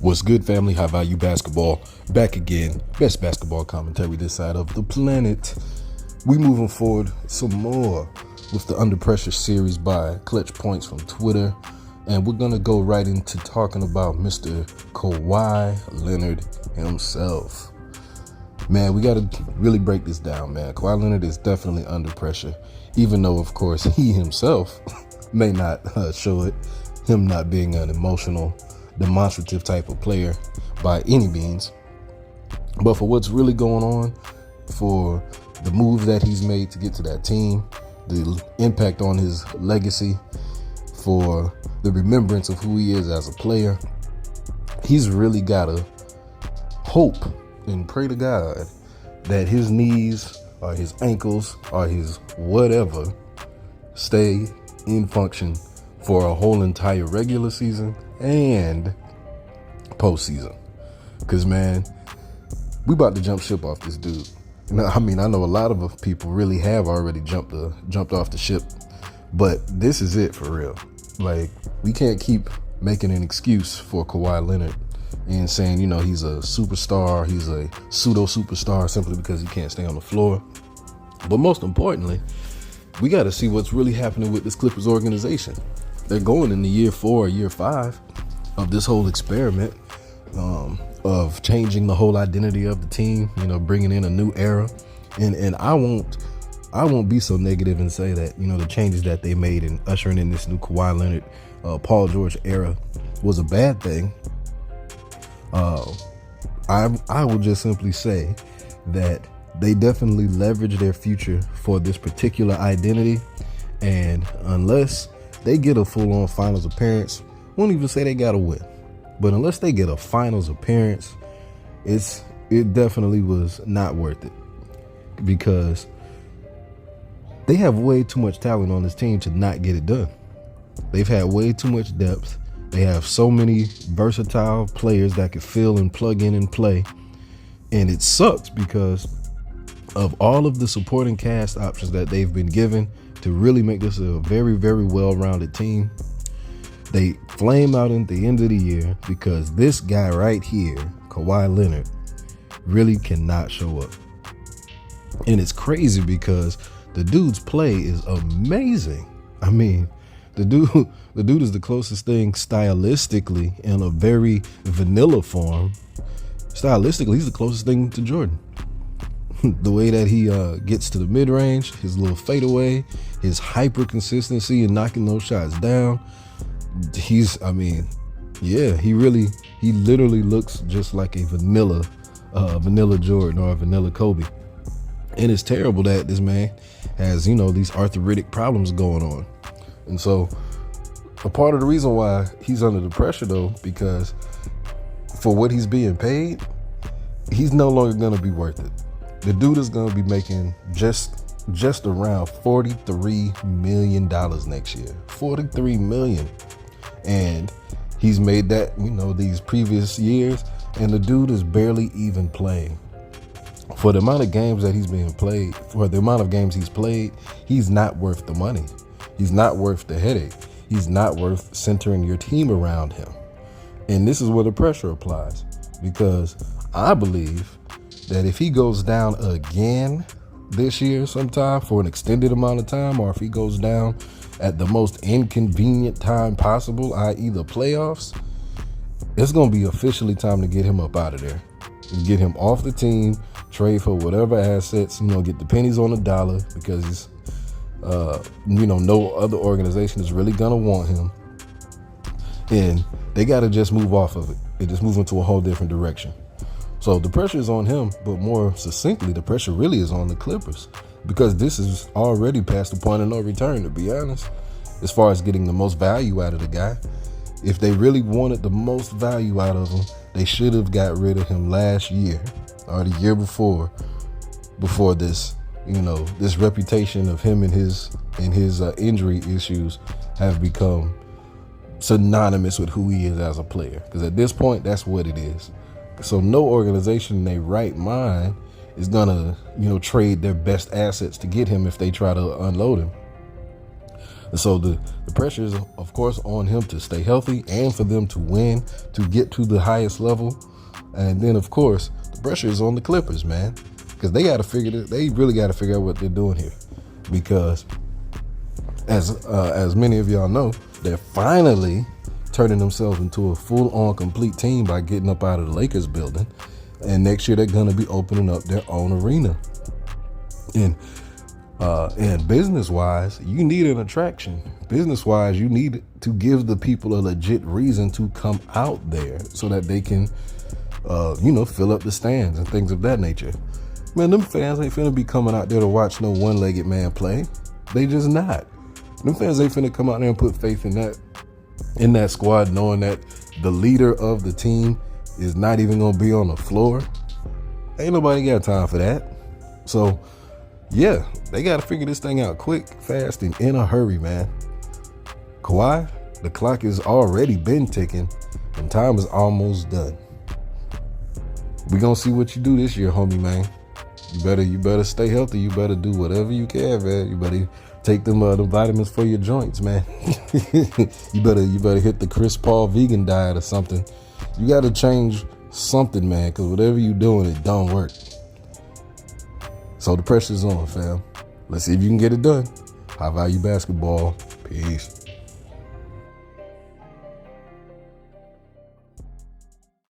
What's good, family? High value basketball back again. Best basketball commentary this side of the planet. We moving forward some more with the Under Pressure series by Clutch Points from Twitter. And we're going to go right into talking about Mr. Kawhi Leonard himself. Man, we got to really break this down, man. Kawhi Leonard is definitely under pressure, even though, of course, he himself may not show it, him not being an emotional, demonstrative type of player by any means. But for what's really going on, for the move that he's made to get to that team, the impact on his legacy, for the remembrance of who he is as a player, he's really got to hope and pray to God that his knees or his ankles or his whatever stay in function for a whole entire regular season and postseason. Because, man, we about to jump ship off this dude. I know a lot of people really have already jumped off the ship, but this is it for real. Like, we can't keep making an excuse for Kawhi Leonard and saying, he's a superstar, he's a pseudo superstar simply because he can't stay on the floor. But most importantly, we got to see what's really happening with this Clippers organization. They're going in the year 4 or year 5 of this whole experiment of changing the whole identity of the team, bringing in a new era. And I won't be so negative and say that, the changes that they made in ushering in this new Kawhi Leonard, Paul George era was a bad thing. I will just simply say that they definitely leverage their future for this particular identity. And unless they get a full-on finals appearance, won't even say they got to win. But unless they get a finals appearance, it definitely was not worth it, because they have way too much talent on this team to not get it done. They've had way too much depth. They have so many versatile players that could fill and plug in and play. And it sucks because of all of the supporting cast options that they've been given to really make this a very, very well-rounded team. They flame out at the end of the year because this guy right here, Kawhi Leonard, really cannot show up. And it's crazy because the dude's play is amazing. The dude is the closest thing stylistically in a very vanilla form. Stylistically, he's the closest thing to Jordan. The way that he gets to the mid-range, his little fadeaway, his hyper consistency and knocking those shots down. He literally looks just like a vanilla Jordan or a vanilla Kobe. And it's terrible that this man has, these arthritic problems going on. And so a part of the reason why he's under the pressure, though, because for what he's being paid, he's no longer going to be worth it. The dude is going to be making just around $43 million next year. $43 million. And he's made that, these previous years, and the dude is barely even playing. For the amount of games that he's being played, for the amount of games he's played, he's not worth the money. He's not worth the headache. He's not worth centering your team around him. And this is where the pressure applies, because I believe that if he goes down again this year sometime for an extended amount of time, or if he goes down at the most inconvenient time possible, i.e. the playoffs, it's going to be officially time to get him up out of there and get him off the team, trade for whatever assets, get the pennies on the dollar, because he's, no other organization is really going to want him. And they got to just move off of it and just move into a whole different direction. So the pressure is on him, but more succinctly, the pressure really is on the Clippers, because this is already past the point of no return, to be honest, as far as getting the most value out of the guy. If they really wanted the most value out of him, they should have got rid of him last year or the year before this, this reputation of him and his injury issues have become synonymous with who he is as a player. Because at this point, that's what it is. So no organization in their right mind is gonna, trade their best assets to get him if they try to unload him. And so the pressure is, of course, on him to stay healthy and for them to win, to get to the highest level. And then, of course, the pressure is on the Clippers, man, because they really got to figure out what they're doing here. Because as many of y'all know, they're finally turning themselves into a full-on complete team by getting up out of the Lakers building. And next year they're going to be opening up their own arena. And business-wise, you need an attraction. Business-wise, you need to give the people a legit reason to come out there so that they can, fill up the stands and things of that nature. Man, them fans ain't finna be coming out there to watch no one-legged man play. They just not. Them fans ain't finna come out there and put faith in that squad, knowing that the leader of the team is not even gonna be on the floor. Ain't nobody got time for that. So, yeah, they got to figure this thing out quick, fast, and in a hurry, man. Kawhi, the clock has already been ticking, and time is almost done. We gonna see what you do this year, homie, man. You better stay healthy. You better do whatever you can, man. You better take them vitamins for your joints, man. you better hit the Chris Paul vegan diet or something. You got to change something, man, because whatever you doing, it don't work. So the pressure's on, fam. Let's see if you can get it done. High Value Basketball. Peace.